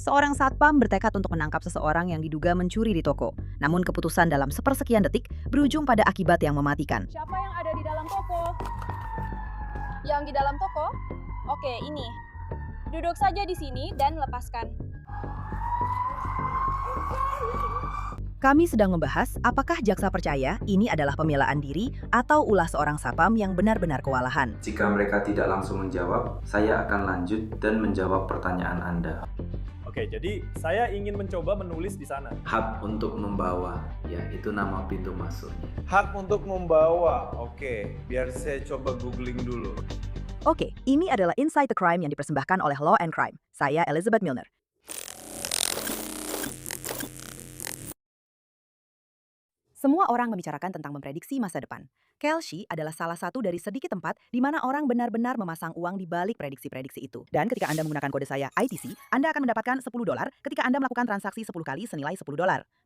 Seorang satpam bertekad untuk menangkap seseorang yang diduga mencuri di toko. Namun keputusan dalam sepersekian detik berujung pada akibat yang mematikan. Siapa yang ada di dalam toko? Yang di dalam toko? Oke, ini. Duduk saja di sini dan lepaskan. Kami sedang membahas apakah jaksa percaya ini adalah pembelaan diri atau ulah seorang satpam yang benar-benar kewalahan. Jika mereka tidak langsung menjawab, saya akan lanjut dan menjawab pertanyaan Anda. Oke, jadi saya ingin mencoba menulis di sana. Hak untuk membawa, ya itu nama pintu masuknya. Hak untuk membawa, oke. Biar saya coba googling dulu. Oke, ini adalah Inside the Crime yang dipersembahkan oleh Law and Crime. Saya Elizabeth Milner. Semua orang membicarakan tentang memprediksi masa depan. Kelsey adalah salah satu dari sedikit tempat di mana orang benar-benar memasang uang di balik prediksi-prediksi itu. Dan ketika Anda menggunakan kode saya ITC, Anda akan mendapatkan $10 ketika Anda melakukan transaksi 10 kali senilai $10.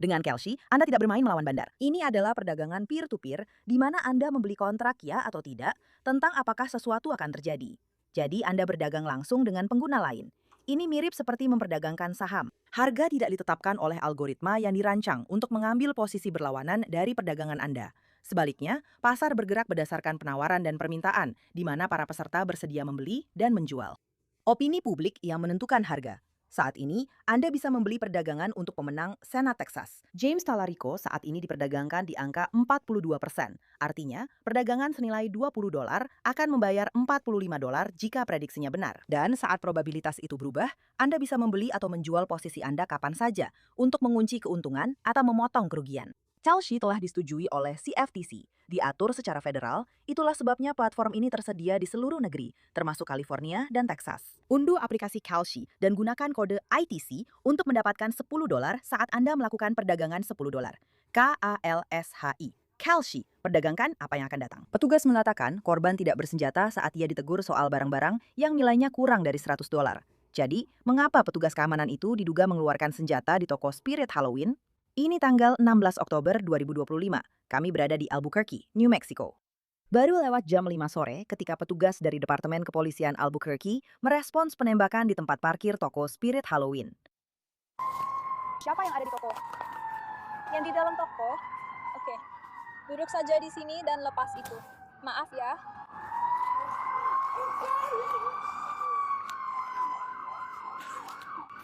Dengan Kelsey, Anda tidak bermain melawan bandar. Ini adalah perdagangan peer-to-peer di mana Anda membeli kontrak ya atau tidak tentang apakah sesuatu akan terjadi. Jadi Anda berdagang langsung dengan pengguna lain. Ini mirip seperti memperdagangkan saham. Harga tidak ditetapkan oleh algoritma yang dirancang untuk mengambil posisi berlawanan dari perdagangan Anda. Sebaliknya, pasar bergerak berdasarkan penawaran dan permintaan, di mana para peserta bersedia membeli dan menjual. Opini publik yang menentukan harga. Saat ini, Anda bisa membeli perdagangan untuk pemenang Senat Texas. James Talarico saat ini diperdagangkan di angka 42%. Artinya, perdagangan senilai $20 akan membayar $45 jika prediksinya benar. Dan saat probabilitas itu berubah, Anda bisa membeli atau menjual posisi Anda kapan saja untuk mengunci keuntungan atau memotong kerugian. Kelsey telah disetujui oleh CFTC, diatur secara federal, itulah sebabnya platform ini tersedia di seluruh negeri, termasuk California dan Texas. Unduh aplikasi Kelsey dan gunakan kode ITC untuk mendapatkan $10 saat Anda melakukan perdagangan $10. KALSHI. Kelsey, perdagangkan apa yang akan datang. Petugas mengatakan korban tidak bersenjata saat ia ditegur soal barang-barang yang nilainya kurang dari $100. Jadi, mengapa petugas keamanan itu diduga mengeluarkan senjata di toko Spirit Halloween? Ini tanggal 16 Oktober 2025. Kami berada di Albuquerque, New Mexico. Baru lewat jam 5 sore ketika petugas dari Departemen Kepolisian Albuquerque merespons penembakan di tempat parkir toko Spirit Halloween. Siapa yang ada di toko? Yang di dalam toko? Oke. Duduk saja di sini dan lepas itu. Maaf ya.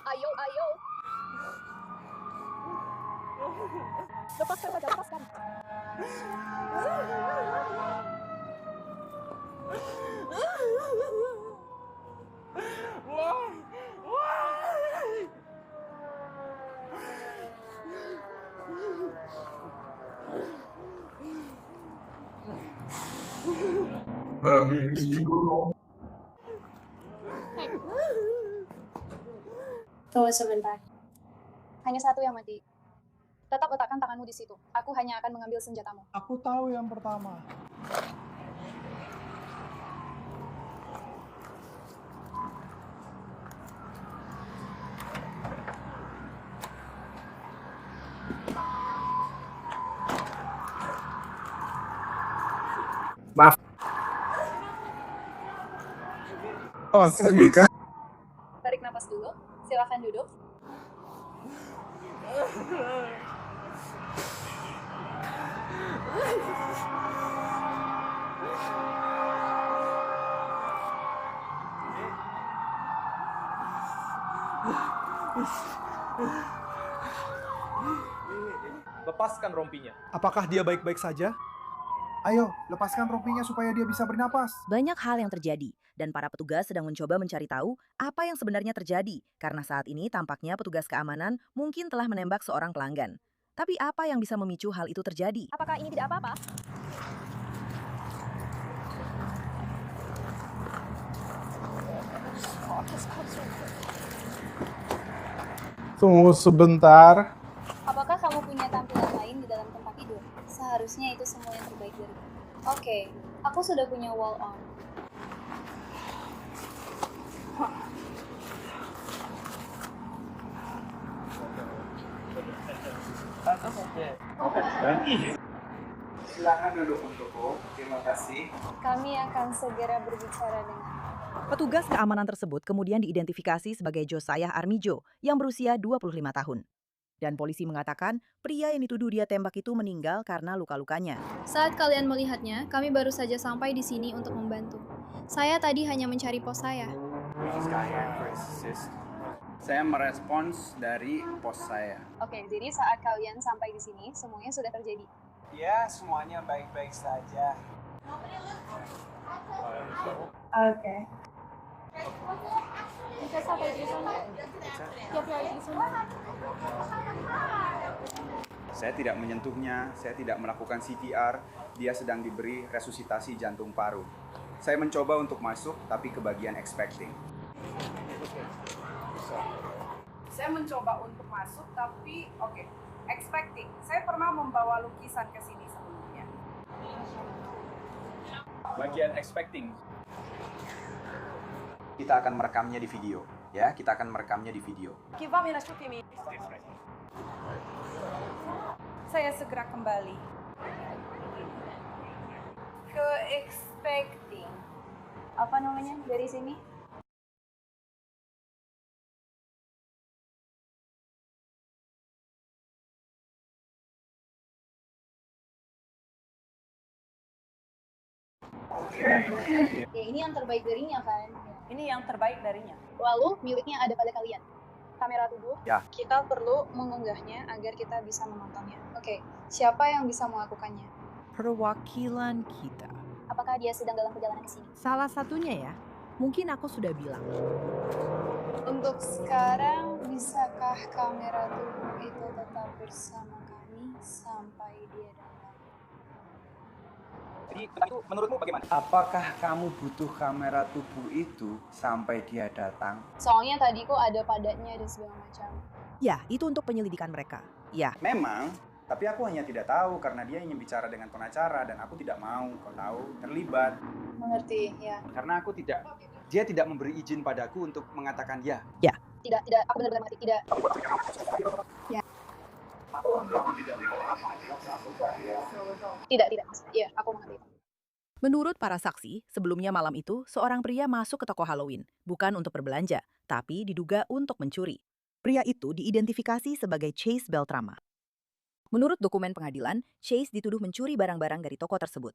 Ayo, ayo. Lepaskan saja, lepaskan. Tunggu sebentar. Hanya satu yang mati. Tetap letakkan tanganmu di situ. Aku hanya akan mengambil senjatamu. Aku tahu yang pertama. Maaf. Oh, bukan. Tarik napas dulu. Silakan duduk. Lepaskan rompinya. Apakah dia baik-baik saja? Ayo, lepaskan rompinya supaya dia bisa bernapas. Banyak hal yang terjadi, dan para petugas sedang mencoba mencari tahu apa yang sebenarnya terjadi, karena saat ini tampaknya petugas keamanan mungkin telah menembak seorang pelanggan. Tapi apa yang bisa memicu hal itu terjadi? Apakah ini tidak apa-apa? Tunggu sebentar. Apakah kamu punya tampilan lain di dalam tempat tidur? Seharusnya itu semua yang terbaik dari kamu. Oke, aku sudah punya wall on. Silakan duduk untukku. Terima kasih. Kami akan segera berbicara dengan Petugas keamanan tersebut kemudian diidentifikasi sebagai Josiah Armijo yang berusia 25 tahun. Dan polisi mengatakan pria yang dituduh dia tembak itu meninggal karena luka-lukanya. Saat kalian melihatnya, kami baru saja sampai di sini untuk membantu. Saya tadi hanya mencari pos saya. Saya merespons dari pos saya. Oke, jadi saat kalian sampai di sini, semuanya sudah terjadi. Ya, semuanya baik-baik saja. Oke. Saya tidak menyentuhnya, saya tidak melakukan CPR, dia sedang diberi resusitasi jantung paru. Saya mencoba untuk masuk, tapi ke bagian expecting. Saya mencoba untuk masuk, tapi expecting. Saya pernah membawa lukisan ke sini sebelumnya. Bagian expecting. Kita akan merekamnya di video, ya. Kita akan merekamnya di video. Saya segera kembali ke expecting. Apa namanya dari sini? Ya, ini yang terbaik darinya kan? Ini yang terbaik darinya. Lalu miliknya ada pada kalian. Kamera tubuh. Ya. Kita perlu mengunggahnya agar kita bisa menontonnya. Oke, siapa yang bisa melakukannya? Perwakilan kita. Apakah dia sedang dalam perjalanan ke sini? Salah satunya ya, mungkin aku sudah bilang. Untuk sekarang, bisakah kamera tubuh itu tetap bersama kami sampai dia datang? Jadi, itu menurutmu bagaimana? Apakah kamu butuh kamera tubuh itu sampai dia datang? Soalnya tadi kok ada padatnya dan segala macam. Ya, itu untuk penyelidikan mereka. Ya, Memang, tapi aku hanya tidak tahu karena dia ingin bicara dengan pengacara dan aku tidak mau, kau tahu, terlibat. Mengerti, ya. Karena dia tidak memberi izin padaku untuk mengatakan ya. Tidak, aku benar-benar mati. Tidak. Ya. Tidak. Ya, aku mengerti. menurut para saksi, sebelumnya malam itu seorang pria masuk ke toko Halloween, bukan untuk berbelanja, tapi diduga untuk mencuri. Pria itu diidentifikasi sebagai Chase Beltrama. Menurut dokumen pengadilan, Chase dituduh mencuri barang-barang dari toko tersebut.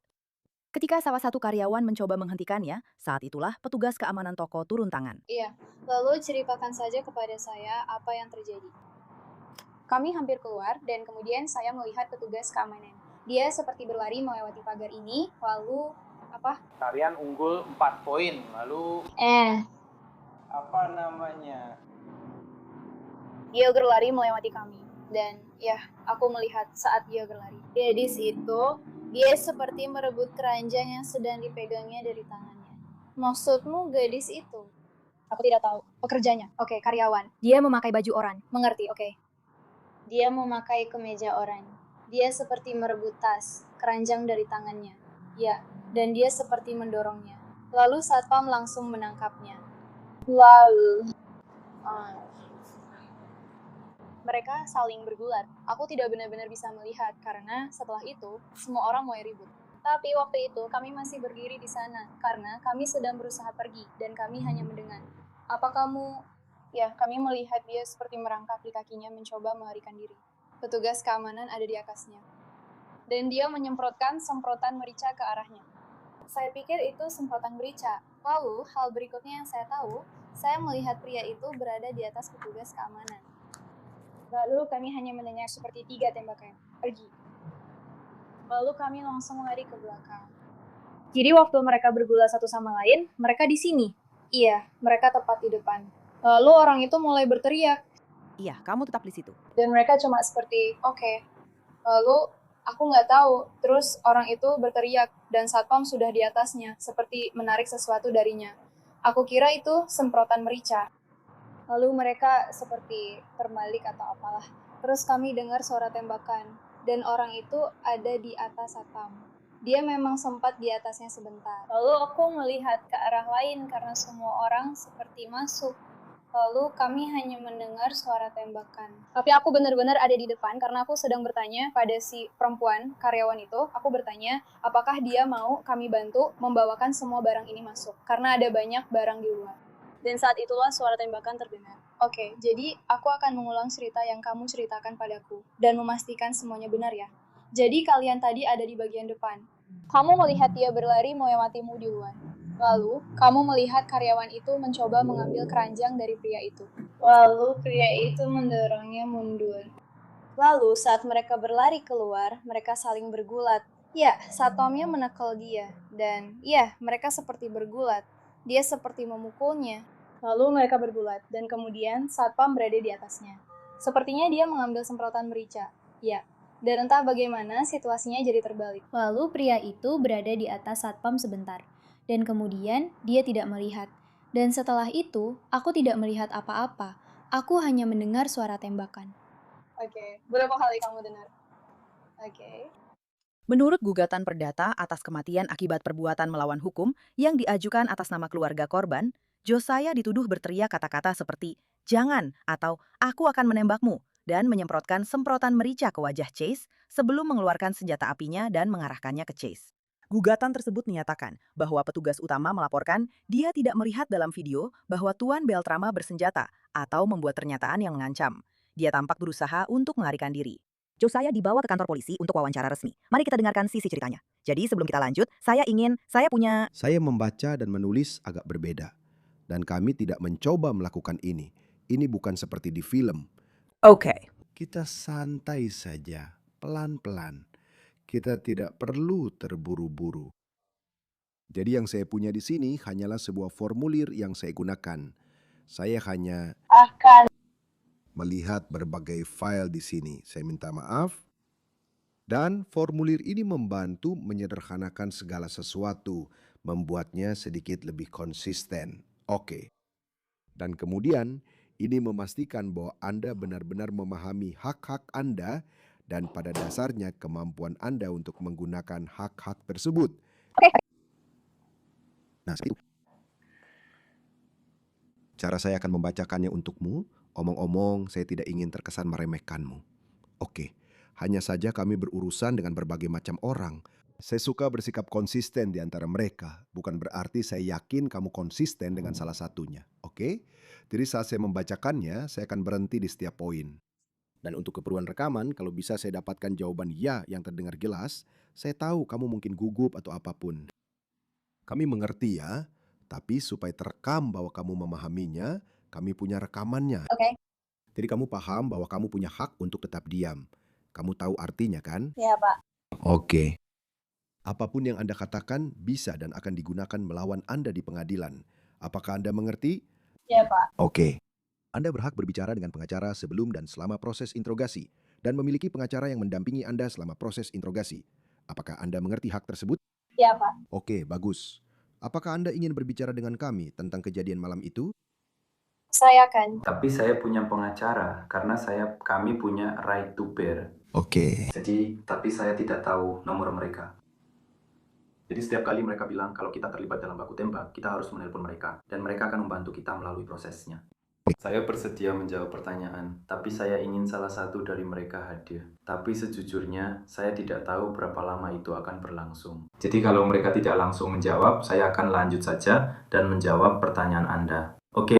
Ketika salah satu karyawan mencoba menghentikannya, saat itulah petugas keamanan toko turun tangan. Iya, lalu ceritakan saja kepada saya apa yang terjadi. Kami hampir keluar dan kemudian saya melihat petugas keamanan. Dia seperti berlari melewati pagar ini, lalu apa? Kalian unggul 4 poin, lalu apa namanya? Dia berlari melewati kami. Dan ya, aku melihat saat dia berlari. Gadis itu, dia seperti merebut keranjang yang sedang dipegangnya dari tangannya. Maksudmu gadis itu? Aku tidak tahu. Pekerjanya. Oke, karyawan. Dia memakai baju oranye. Mengerti, oke. Dia memakai kemeja oranye. Dia seperti merebut tas, keranjang dari tangannya. Ya, dan dia seperti mendorongnya. Lalu satpam langsung menangkapnya. Lalu... mereka saling bergulat. Aku tidak benar-benar bisa melihat karena setelah itu semua orang mulai ribut. Tapi waktu itu kami masih berdiri di sana karena kami sedang berusaha pergi dan kami hanya mendengar. Apa kamu? Ya, kami melihat dia seperti merangkap di kakinya mencoba melarikan diri. Petugas keamanan ada di atasnya. Dan dia menyemprotkan semprotan merica ke arahnya. Saya pikir itu semprotan merica. Lalu, hal berikutnya yang saya tahu, saya melihat pria itu berada di atas petugas keamanan. Lalu kami hanya mendengar seperti 3 tembakan. Pergi. Lalu kami langsung lari ke belakang. Jadi waktu mereka bergulat satu sama lain, mereka di sini. Iya, mereka tepat di depan. Lalu orang itu mulai berteriak. Iya, kamu tetap di situ. Dan mereka cuma seperti, oke. Lalu aku nggak tahu. Terus orang itu berteriak dan satpam sudah di atasnya, seperti menarik sesuatu darinya. Aku kira itu semprotan merica. Lalu mereka seperti terbalik atau apalah. Terus kami dengar suara tembakan. Dan orang itu ada di atas satpam. Dia memang sempat di atasnya sebentar. Lalu aku melihat ke arah lain karena semua orang seperti masuk. Lalu kami hanya mendengar suara tembakan. Tapi aku benar-benar ada di depan karena aku sedang bertanya pada si perempuan karyawan itu. Aku bertanya apakah dia mau kami bantu membawakan semua barang ini masuk. Karena ada banyak barang di luar. Dan saat itulah suara tembakan terdengar. Oke, jadi aku akan mengulang cerita yang kamu ceritakan padaku. Dan memastikan semuanya benar ya. Jadi kalian tadi ada di bagian depan. Kamu melihat dia berlari melewatimu di luar. Lalu, kamu melihat karyawan itu mencoba mengambil keranjang dari pria itu. Lalu, pria itu mendorongnya mundur. Lalu, saat mereka berlari keluar, mereka saling bergulat. Ya, satpamnya menekel dia. Dan, ya, mereka seperti bergulat. Dia seperti memukulnya. Lalu mereka bergulat, dan kemudian satpam berada di atasnya. Sepertinya dia mengambil semprotan merica. Ya, dan entah bagaimana situasinya jadi terbalik. Lalu pria itu berada di atas satpam sebentar. Dan kemudian dia tidak melihat. Dan setelah itu, aku tidak melihat apa-apa. Aku hanya mendengar suara tembakan. Oke, berapa kali kamu dengar? Oke. Menurut gugatan perdata atas kematian akibat perbuatan melawan hukum yang diajukan atas nama keluarga korban, Josiah dituduh berteriak kata-kata seperti "jangan" atau "aku akan menembakmu" dan menyemprotkan semprotan merica ke wajah Chase sebelum mengeluarkan senjata apinya dan mengarahkannya ke Chase. Gugatan tersebut menyatakan bahwa petugas utama melaporkan dia tidak melihat dalam video bahwa Tuan Beltrama bersenjata atau membuat pernyataan yang mengancam. Dia tampak berusaha untuk melarikan diri. Josiah dibawa ke kantor polisi untuk wawancara resmi. Mari kita dengarkan sisi ceritanya. Jadi sebelum kita lanjut, saya punya... Saya membaca dan menulis agak berbeda. Dan kami tidak mencoba melakukan ini. Ini bukan seperti di film. Oke. Kita santai saja, pelan-pelan. Kita tidak perlu terburu-buru. Jadi yang saya punya di sini hanyalah sebuah formulir yang saya gunakan. Saya hanya Akan melihat berbagai file di sini. Saya minta maaf. Dan formulir ini membantu menyederhanakan segala sesuatu, membuatnya sedikit lebih konsisten. Oke. Dan kemudian ini memastikan bahwa Anda benar-benar memahami hak-hak Anda dan pada dasarnya kemampuan Anda untuk menggunakan hak-hak tersebut. Nah, seperti itu. Cara saya akan membacakannya untukmu. Omong-omong, saya tidak ingin terkesan meremehkanmu. Oke, hanya saja kami berurusan dengan berbagai macam orang. Saya suka bersikap konsisten di antara mereka. Bukan berarti saya yakin kamu konsisten dengan salah satunya. Oke? Jadi saat saya membacakannya, saya akan berhenti di setiap poin. Dan untuk keperluan rekaman, kalau bisa saya dapatkan jawaban ya yang terdengar jelas, saya tahu kamu mungkin gugup atau apapun. Kami mengerti ya, tapi supaya terekam bahwa kamu memahaminya, kami punya rekamannya. Oke. Jadi kamu paham bahwa kamu punya hak untuk tetap diam. Kamu tahu artinya kan? Ya, Pak. Oke. Apapun yang Anda katakan bisa dan akan digunakan melawan Anda di pengadilan. Apakah Anda mengerti? Ya, Pak. Oke. Anda berhak berbicara dengan pengacara sebelum dan selama proses interogasi dan memiliki pengacara yang mendampingi Anda selama proses interogasi. Apakah Anda mengerti hak tersebut? Ya, Pak. Oke, bagus. Apakah Anda ingin berbicara dengan kami tentang kejadian malam itu? Saya akan. Tapi saya punya pengacara karena kami punya right to bear. Oke. Tapi saya tidak tahu nomor mereka. Jadi setiap kali mereka bilang kalau kita terlibat dalam baku tembak, kita harus menelpon mereka dan mereka akan membantu kita melalui prosesnya. Saya bersedia menjawab pertanyaan, tapi saya ingin salah satu dari mereka hadir. Tapi sejujurnya, saya tidak tahu berapa lama itu akan berlangsung. Jadi kalau mereka tidak langsung menjawab, saya akan lanjut saja dan menjawab pertanyaan Anda. Oke.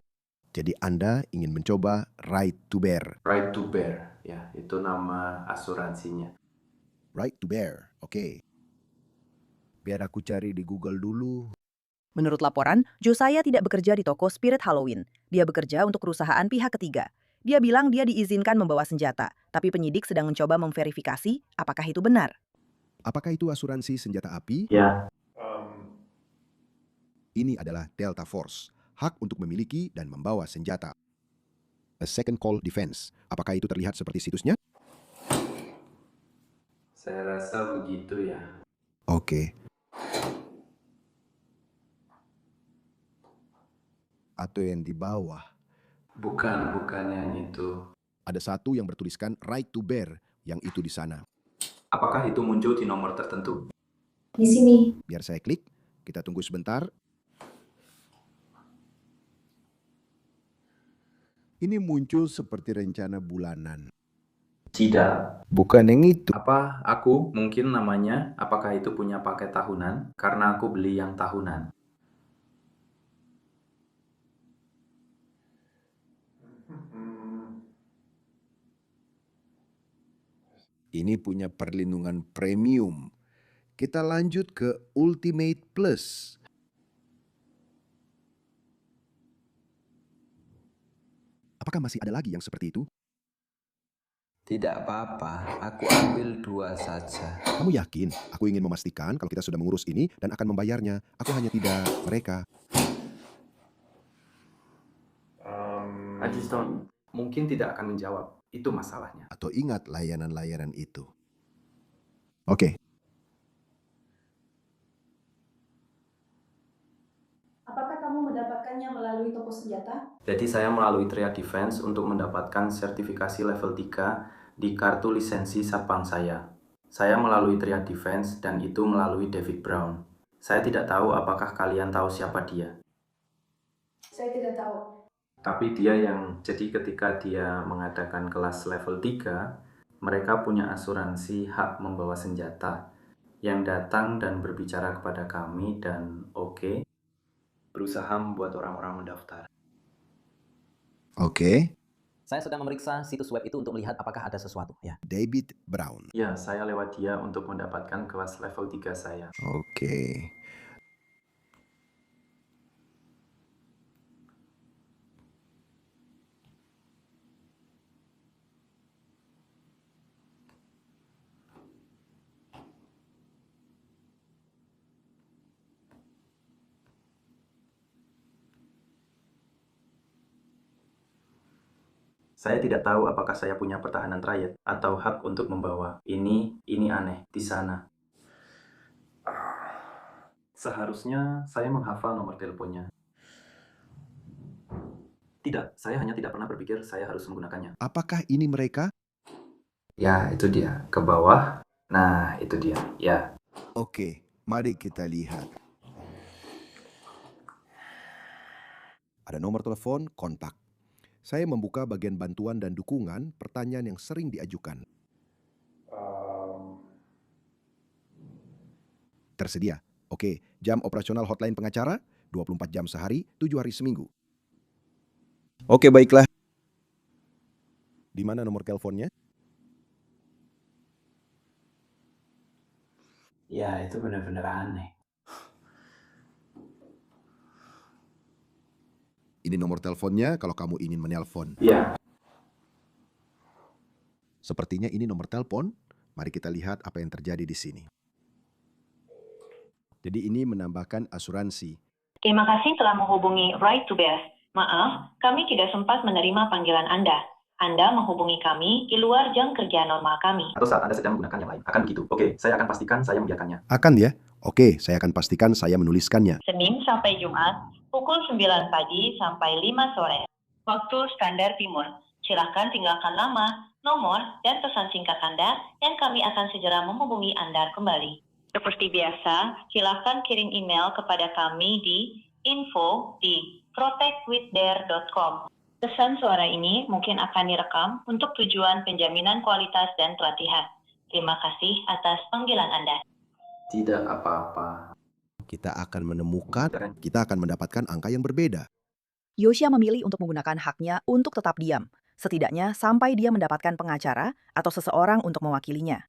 Jadi Anda ingin mencoba right to bear. Right to bear, ya, itu nama asuransinya. Right to bear, oke. Biar aku cari di Google dulu. Menurut laporan, Josiah tidak bekerja di toko Spirit Halloween. Dia bekerja untuk perusahaan pihak ketiga. Dia bilang dia diizinkan membawa senjata, tapi penyidik sedang mencoba memverifikasi apakah itu benar. Apakah itu asuransi senjata api? Ya. Ini adalah Delta Force, hak untuk memiliki dan membawa senjata. A second call defense. Apakah itu terlihat seperti situsnya? Saya rasa begitu ya. Oke. Atau yang di bawah. Bukan yang itu. Ada satu yang bertuliskan right to bear, yang itu di sana. Apakah itu muncul di nomor tertentu? Di sini. Biar saya klik, kita tunggu sebentar. Ini muncul seperti rencana bulanan. Tidak. Bukan yang itu. Apa aku mungkin namanya? Apakah itu punya paket tahunan? Karena aku beli yang tahunan. Ini punya perlindungan premium. Kita lanjut ke Ultimate Plus. Apakah masih ada lagi yang seperti itu? Tidak apa-apa, aku ambil 2 saja. Kamu yakin? Aku ingin memastikan kalau kita sudah mengurus ini dan akan membayarnya. Aku hanya tidak mereka. I just don't. Mungkin tidak akan menjawab. Itu masalahnya. Atau ingat layanan-layanan itu. Oke. Apakah kamu mendapatkannya melalui toko senjata? Jadi saya melalui Triad Defense untuk mendapatkan sertifikasi level 3 di kartu lisensi satpam saya. Saya melalui Triad Defense dan itu melalui David Brown. Saya tidak tahu apakah kalian tahu siapa dia. Saya tidak tahu. Tapi dia yang, jadi ketika dia mengadakan kelas level 3, mereka punya asuransi hak membawa senjata yang datang dan berbicara kepada kami dan berusaha membuat orang-orang mendaftar. Oke. Saya sedang memeriksa situs web itu untuk melihat apakah ada sesuatu. Ya. David Brown. Ya, saya lewat dia untuk mendapatkan kelas level 3 saya. Oke. Saya tidak tahu apakah saya punya pertahanan triad atau hak untuk membawa. Ini aneh di sana. Seharusnya saya menghafal nomor teleponnya. Tidak, saya hanya tidak pernah berpikir saya harus menggunakannya. Apakah ini mereka? Ya, itu dia. Ke bawah. Nah, itu dia. Ya. Oke, mari kita lihat. Ada nomor telepon, kontak. Saya membuka bagian bantuan dan dukungan, pertanyaan yang sering diajukan. Tersedia. Oke, jam operasional hotline pengacara, 24 jam sehari, 7 hari seminggu. Oke, baiklah. Di mana nomor teleponnya? Ya, itu benar-benar aneh. Ini nomor teleponnya kalau kamu ingin menelpon. Ya. Sepertinya ini nomor telepon. Mari kita lihat apa yang terjadi di sini. Jadi ini menambahkan asuransi. Terima kasih telah menghubungi Right to Bear. Maaf, kami tidak sempat menerima panggilan Anda. Anda menghubungi kami di luar jam kerja normal kami. Atau saat Anda sedang menggunakan yang lain. Akan begitu. Oke, saya akan pastikan saya membiarkannya. Akan ya? Oke, saya akan pastikan saya menuliskannya. Senin sampai Jumat, pukul 9 pagi sampai 5 sore. Waktu standar timur. Silakan tinggalkan nama, nomor, dan pesan singkat Anda yang kami akan segera menghubungi Anda kembali. Seperti biasa, silakan kirim email kepada kami di info@protectwithdare.com. Pesan suara ini mungkin akan direkam untuk tujuan penjaminan kualitas dan pelatihan. Terima kasih atas panggilan Anda. Tidak apa-apa. Kita akan mendapatkan angka yang berbeda. Yoshia memilih untuk menggunakan haknya untuk tetap diam, setidaknya sampai dia mendapatkan pengacara atau seseorang untuk mewakilinya.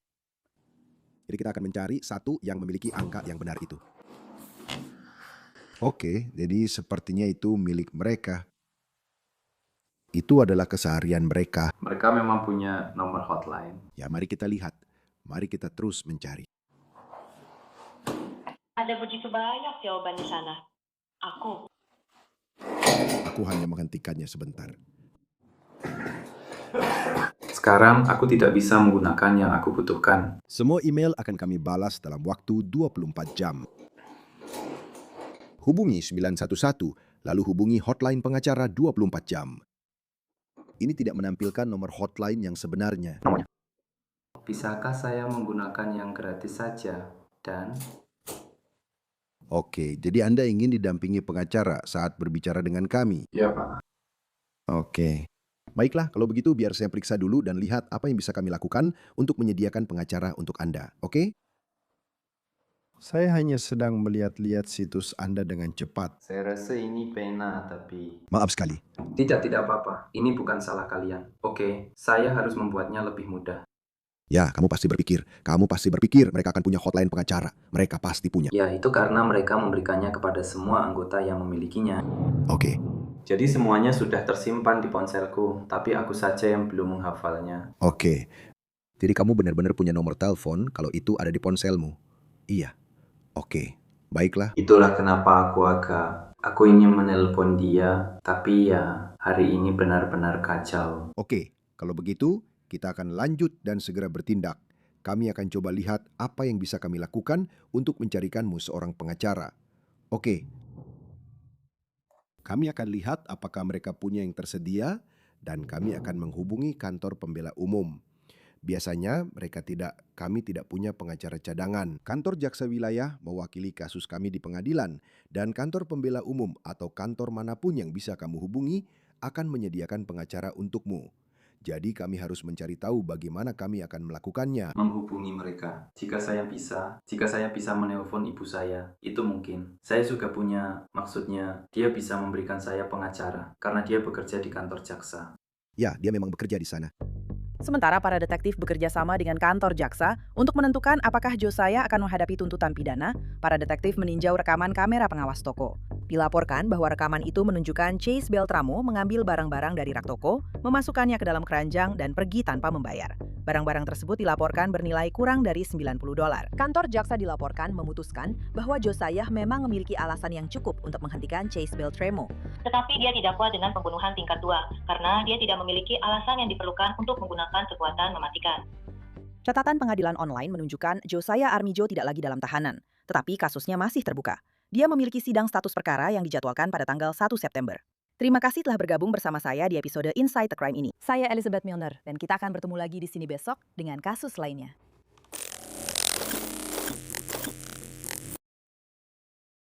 Jadi kita akan mencari satu yang memiliki angka yang benar itu. Oke, jadi sepertinya itu milik mereka. Itu adalah keseharian mereka. Mereka memang punya nomor hotline. Ya, mari kita lihat. Mari kita terus mencari. Ada begitu banyak jawaban di sana. Aku hanya menghentikannya sebentar. Sekarang aku tidak bisa menggunakan yang aku butuhkan. Semua email akan kami balas dalam waktu 24 jam. Hubungi 911, lalu hubungi hotline pengacara 24 jam. Ini tidak menampilkan nomor hotline yang sebenarnya. Bisakah saya menggunakan yang gratis saja? Dan Oke, jadi Anda ingin didampingi pengacara saat berbicara dengan kami? ya, Pak. Oke. Baiklah, kalau begitu biar saya periksa dulu dan lihat apa yang bisa kami lakukan untuk menyediakan pengacara untuk Anda, oke? Saya hanya sedang melihat-lihat situs Anda dengan cepat. Saya rasa ini pena, tapi... Maaf sekali. Tidak apa-apa. Ini bukan salah kalian. Oke, saya harus membuatnya lebih mudah. Ya, kamu pasti berpikir mereka akan punya hotline pengacara. Mereka pasti punya. Ya, itu karena mereka memberikannya kepada semua anggota yang memilikinya. Oke. Jadi semuanya sudah tersimpan di ponselku, tapi aku saja yang belum menghafalnya. Oke. Jadi kamu benar-benar punya nomor telepon kalau itu ada di ponselmu? Iya. Oke. Baiklah. Itulah kenapa aku ingin menelpon dia, tapi ya hari ini benar-benar kacau. Oke, kalau begitu kita akan lanjut dan segera bertindak. Kami akan coba lihat apa yang bisa kami lakukan untuk mencarikanmu seorang pengacara. Oke. Kami akan lihat apakah mereka punya yang tersedia dan kami akan menghubungi kantor pembela umum. Biasanya kami tidak punya pengacara cadangan. Kantor jaksa wilayah mewakili kasus kami di pengadilan dan kantor pembela umum atau kantor manapun yang bisa kamu hubungi akan menyediakan pengacara untukmu. Jadi kami harus mencari tahu bagaimana kami akan melakukannya. Menghubungi mereka. Jika saya bisa menelpon ibu saya, itu mungkin. Saya juga maksudnya dia bisa memberikan saya pengacara karena dia bekerja di kantor jaksa. Ya, dia memang bekerja di sana. Sementara para detektif bekerja sama dengan kantor jaksa untuk menentukan apakah Josiah akan menghadapi tuntutan pidana, para detektif meninjau rekaman kamera pengawas toko. Dilaporkan bahwa rekaman itu menunjukkan Chase Beltramo mengambil barang-barang dari rak toko, memasukkannya ke dalam keranjang dan pergi tanpa membayar. Barang-barang tersebut dilaporkan bernilai kurang dari $90. Kantor jaksa dilaporkan memutuskan bahwa Josiah memang memiliki alasan yang cukup untuk menghentikan Chase Beltramo. Tetapi dia didakwa dengan pembunuhan tingkat 2 karena dia tidak memiliki alasan yang diperlukan untuk menggunakan kekuatan mematikan. Catatan pengadilan online menunjukkan Josiah Armijo tidak lagi dalam tahanan, tetapi kasusnya masih terbuka. Dia memiliki sidang status perkara yang dijadwalkan pada tanggal 1 September. Terima kasih telah bergabung bersama saya di episode Inside the Crime ini. Saya Elizabeth Milner, dan kita akan bertemu lagi di sini besok dengan kasus lainnya.